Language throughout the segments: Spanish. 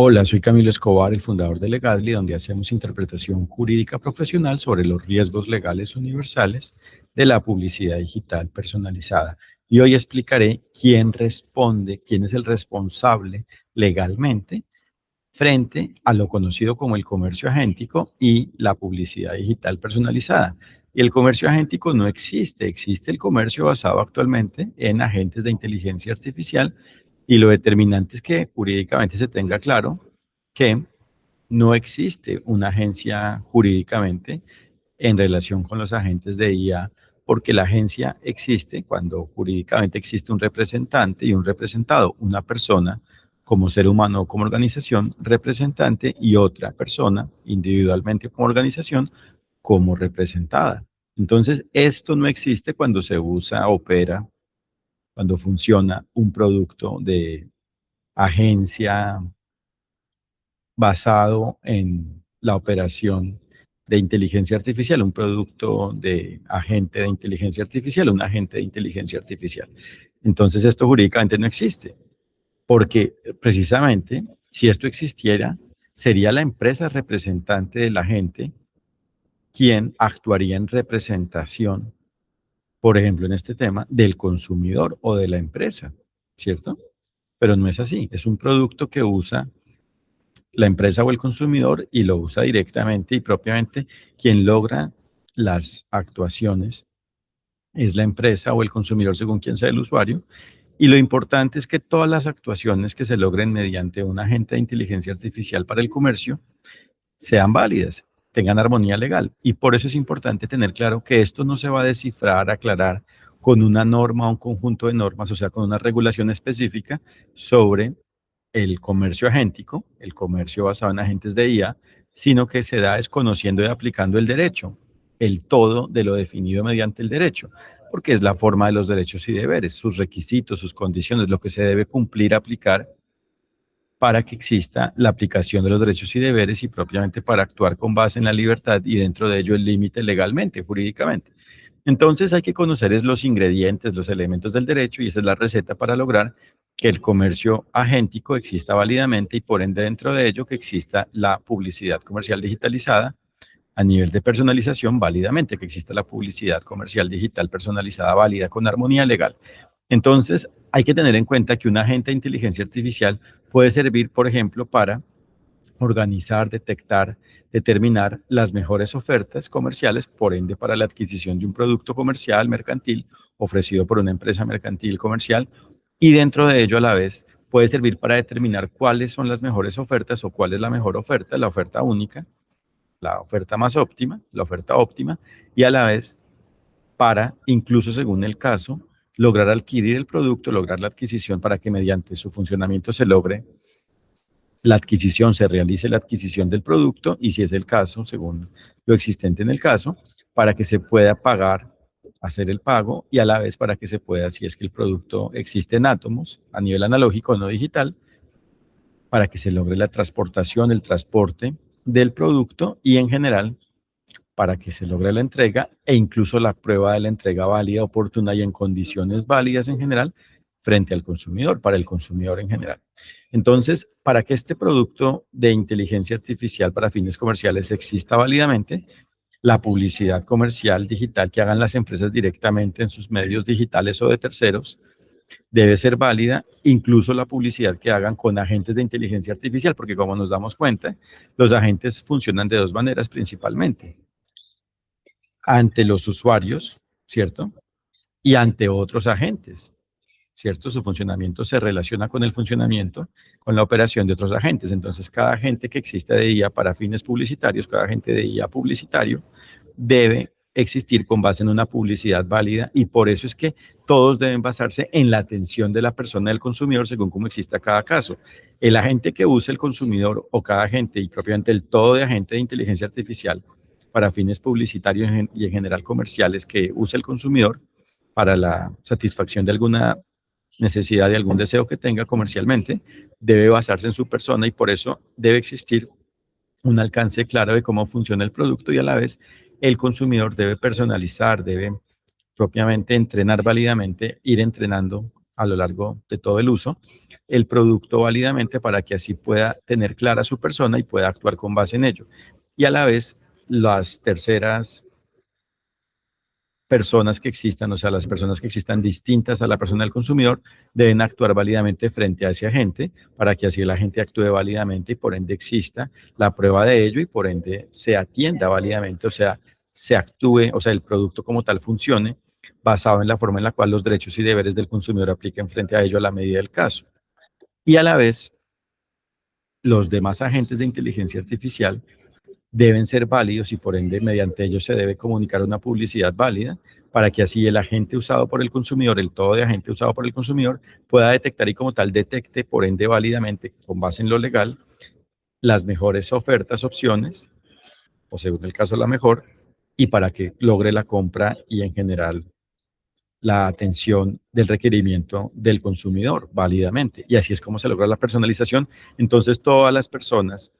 Hola, soy Camilo Escobar, el fundador de Legadly, donde hacemos interpretación jurídica profesional sobre los riesgos legales universales de la publicidad digital personalizada. Y hoy explicaré quién responde, quién es el responsable legalmente frente a lo conocido como el comercio agéntico y la publicidad digital personalizada. Y el comercio agéntico no existe, existe el comercio basado actualmente en agentes de inteligencia artificial y lo determinante es que jurídicamente se tenga claro que no existe una agencia jurídicamente en relación con los agentes de IA, porque la agencia existe cuando jurídicamente existe un representante y un representado, una persona como ser humano o como organización representante y otra persona individualmente como organización como representada. Entonces, esto no existe cuando se usa, opera, cuando funciona un producto de agencia basado en la operación de inteligencia artificial, un producto de agente de inteligencia artificial, un agente de inteligencia artificial. Entonces esto jurídicamente no existe, porque precisamente si esto existiera, sería la empresa representante del agente quien actuaría en representación, por ejemplo, en este tema, del consumidor o de la empresa, ¿cierto? Pero no es así, es un producto que usa la empresa o el consumidor y lo usa directamente y propiamente quien logra las actuaciones es la empresa o el consumidor según quien sea el usuario. Y lo importante es que todas las actuaciones que se logren mediante un agente de inteligencia artificial para el comercio sean válidas, tengan armonía legal. Y por eso es importante tener claro que esto no se va a descifrar, aclarar con una norma o un conjunto de normas, o sea, con una regulación específica sobre el comercio agéntico, el comercio basado en agentes de IA, sino que se da desconociendo y aplicando el derecho, el todo de lo definido mediante el derecho, porque es la forma de los derechos y deberes, sus requisitos, sus condiciones, lo que se debe cumplir, aplicar para que exista la aplicación de los derechos y deberes y propiamente para actuar con base en la libertad y dentro de ello el límite legalmente, jurídicamente. Entonces hay que conocer los ingredientes, los elementos del derecho y esa es la receta para lograr que el comercio agéntico exista válidamente y por ende dentro de ello que exista la publicidad comercial digitalizada a nivel de personalización válidamente, que exista la publicidad comercial digital personalizada válida con armonía legal. Entonces, hay que tener en cuenta que un agente de inteligencia artificial puede servir, por ejemplo, para organizar, detectar, determinar las mejores ofertas comerciales, por ende, para la adquisición de un producto comercial, mercantil, ofrecido por una empresa mercantil comercial, y dentro de ello, a la vez, puede servir para determinar cuáles son las mejores ofertas o cuál es la oferta única, la oferta más óptima, la oferta óptima, y a la vez para, incluso según el caso, lograr adquirir el producto, lograr la adquisición para que mediante su funcionamiento se logre la adquisición, se realice la adquisición del producto y si es el caso, según lo existente en el caso, para que se pueda pagar, hacer el pago y a la vez para que se pueda, si es que el producto existe en átomos a nivel analógico, no digital, para que se logre la transportación, el transporte del producto y en general para que se logre la entrega e incluso la prueba de la entrega válida, oportuna y en condiciones válidas en general frente al consumidor, para el consumidor en general. Entonces, para que este producto de inteligencia artificial para fines comerciales exista válidamente, la publicidad comercial digital que hagan las empresas directamente en sus medios digitales o de terceros debe ser válida, incluso la publicidad que hagan con agentes de inteligencia artificial, porque como nos damos cuenta, los agentes funcionan de dos maneras principalmente ante los usuarios, ¿cierto? Y ante otros agentes, ¿cierto? Su funcionamiento se relaciona con el funcionamiento, con la operación de otros agentes. Entonces, cada agente que existe de IA para fines publicitarios, cada agente de IA publicitario, debe existir con base en una publicidad válida y por eso es que todos deben basarse en la atención de la persona del consumidor según cómo exista cada caso. El agente que use el consumidor o cada agente y propiamente el todo de agente de inteligencia artificial para fines publicitarios y en general comerciales que use el consumidor para la satisfacción de alguna necesidad, de algún deseo que tenga comercialmente, debe basarse en su persona y por eso debe existir un alcance claro de cómo funciona el producto y a la vez el consumidor debe personalizar, debe propiamente entrenar válidamente, ir entrenando a lo largo de todo el uso el producto válidamente para que así pueda tener clara su persona y pueda actuar con base en ello. Y a la vez, las terceras personas que existan, o sea, las personas que existan distintas a la persona del consumidor, deben actuar válidamente frente a ese agente para que así el agente actúe válidamente y por ende exista la prueba de ello y por ende se atienda válidamente, o sea, se actúe, o sea, el producto como tal funcione basado en la forma en la cual los derechos y deberes del consumidor apliquen frente a ello a la medida del caso. Y a la vez, los demás agentes de inteligencia artificial deben ser válidos y por ende mediante ellos se debe comunicar una publicidad válida para que así el agente usado por el consumidor, el todo de agente usado por el consumidor, pueda detectar y como tal detecte por ende válidamente, con base en lo legal, las mejores ofertas, opciones, o según el caso la mejor, y para que logre la compra y en general la atención del requerimiento del consumidor válidamente. Y así es como se logra la personalización. Entonces todas las personas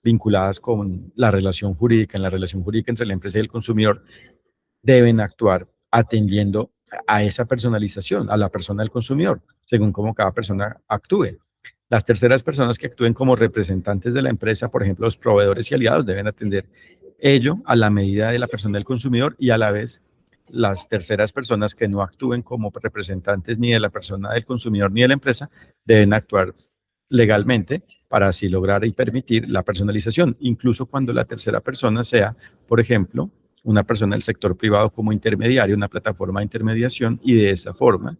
vinculadas con la relación jurídica, en la relación jurídica entre la empresa y el consumidor, deben actuar atendiendo a esa personalización, a la persona del consumidor, según cómo cada persona actúe. Las terceras personas que actúen como representantes de la empresa, por ejemplo, los proveedores y aliados, deben atender ello a la medida de la persona del consumidor y a la vez las terceras personas que no actúen como representantes ni de la persona del consumidor ni de la empresa deben actuar legalmente para así lograr y permitir la personalización, incluso cuando la tercera persona sea, por ejemplo, una persona del sector privado como intermediario, una plataforma de intermediación y de esa forma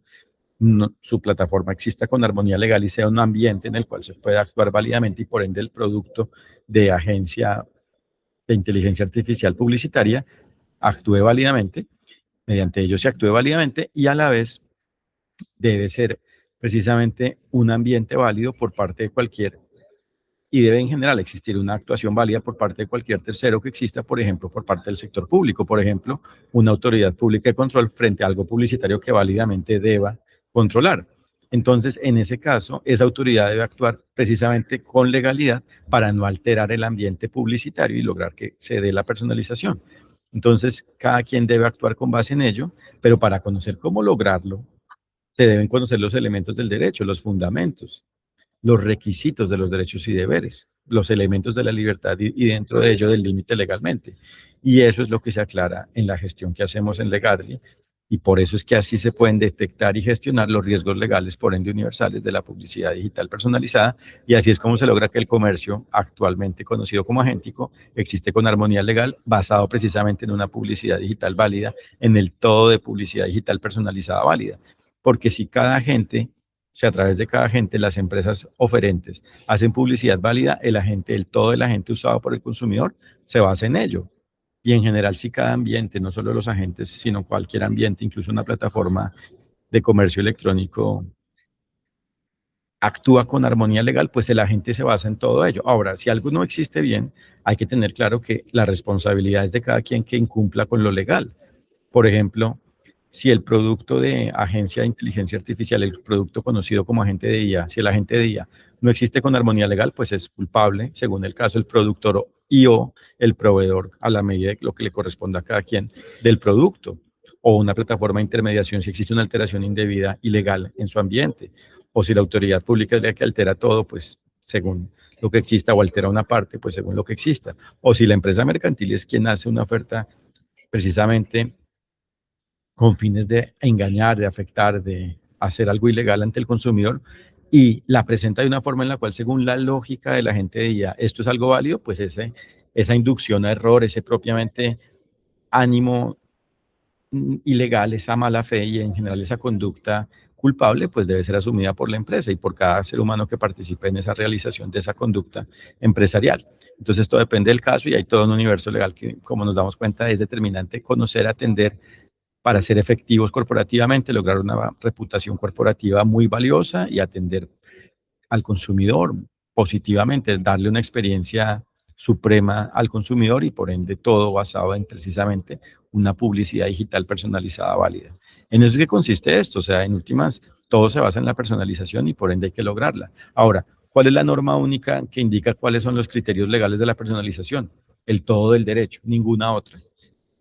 su plataforma exista con armonía legal y sea un ambiente en el cual se pueda actuar válidamente y por ende el producto de agencia de inteligencia artificial publicitaria actúe válidamente, mediante ello se actúe válidamente y a la vez debe ser precisamente un ambiente válido por parte de cualquier y debe en general existir una actuación válida por parte de cualquier tercero que exista, por ejemplo, por parte del sector público, por ejemplo, una autoridad pública de control frente a algo publicitario que válidamente deba controlar. Entonces, en ese caso, esa autoridad debe actuar precisamente con legalidad para no alterar el ambiente publicitario y lograr que se dé la personalización. Entonces, cada quien debe actuar con base en ello, pero para conocer cómo lograrlo, se deben conocer los elementos del derecho, los fundamentos, los requisitos de los derechos y deberes, los elementos de la libertad y dentro de ello del límite legalmente. Y eso es lo que se aclara en la gestión que hacemos en Legadri y por eso es que así se pueden detectar y gestionar los riesgos legales, por ende universales, de la publicidad digital personalizada y así es como se logra que el comercio, actualmente conocido como agéntico, existe con armonía legal basado precisamente en una publicidad digital válida, en el todo de publicidad digital personalizada válida. Porque si cada agente si a través de cada agente las empresas oferentes hacen publicidad válida, el agente, el todo el agente usado por el consumidor se basa en ello. Y en general, si cada ambiente, no solo los agentes, sino cualquier ambiente, incluso una plataforma de comercio electrónico, actúa con armonía legal, pues el agente se basa en todo ello. Ahora, si algo no existe bien, hay que tener claro que la responsabilidad es de cada quien que incumpla con lo legal. Por ejemplo, si el producto de agencia de inteligencia artificial, el producto conocido como agente de IA, si el agente de IA no existe con armonía legal, pues es culpable, según el caso, el productor y o el proveedor, a la medida de lo que le corresponda a cada quien del producto, o una plataforma de intermediación si existe una alteración indebida ilegal en su ambiente, o si la autoridad pública es la que altera todo, pues según lo que exista, o altera una parte, pues según lo que exista, o si la empresa mercantil es quien hace una oferta precisamente con fines de engañar, de afectar, de hacer algo ilegal ante el consumidor y la presenta de una forma en la cual, según la lógica de la gente de ella, esto es algo válido, pues esa inducción a error, ese propiamente ánimo ilegal, esa mala fe y en general esa conducta culpable, pues debe ser asumida por la empresa y por cada ser humano que participe en esa realización de esa conducta empresarial. Entonces, esto depende del caso y hay todo un universo legal que, como nos damos cuenta, es determinante conocer, atender para ser efectivos corporativamente, lograr una reputación corporativa muy valiosa y atender al consumidor positivamente, darle una experiencia suprema al consumidor y por ende todo basado en precisamente una publicidad digital personalizada válida. En eso es que consiste esto, o sea, en últimas, todo se basa en la personalización y por ende hay que lograrla. Ahora, ¿cuál es la norma única que indica cuáles son los criterios legales de la personalización? El todo del derecho, ninguna otra.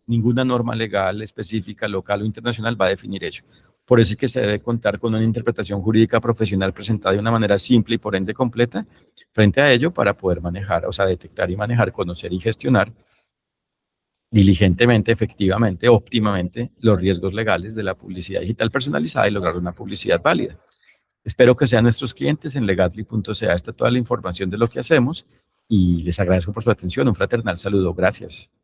Ninguna norma legal específica, local o internacional va a definir ello. Por eso es que se debe contar con una interpretación jurídica profesional presentada de una manera simple y por ende completa frente a ello para poder manejar, o sea, detectar y manejar, conocer y gestionar diligentemente, efectivamente, óptimamente los riesgos legales de la publicidad digital personalizada y lograr una publicidad válida. Espero que sean nuestros clientes en legatly.ca. Está toda la información de lo que hacemos y les agradezco por su atención. Un fraternal saludo. Gracias.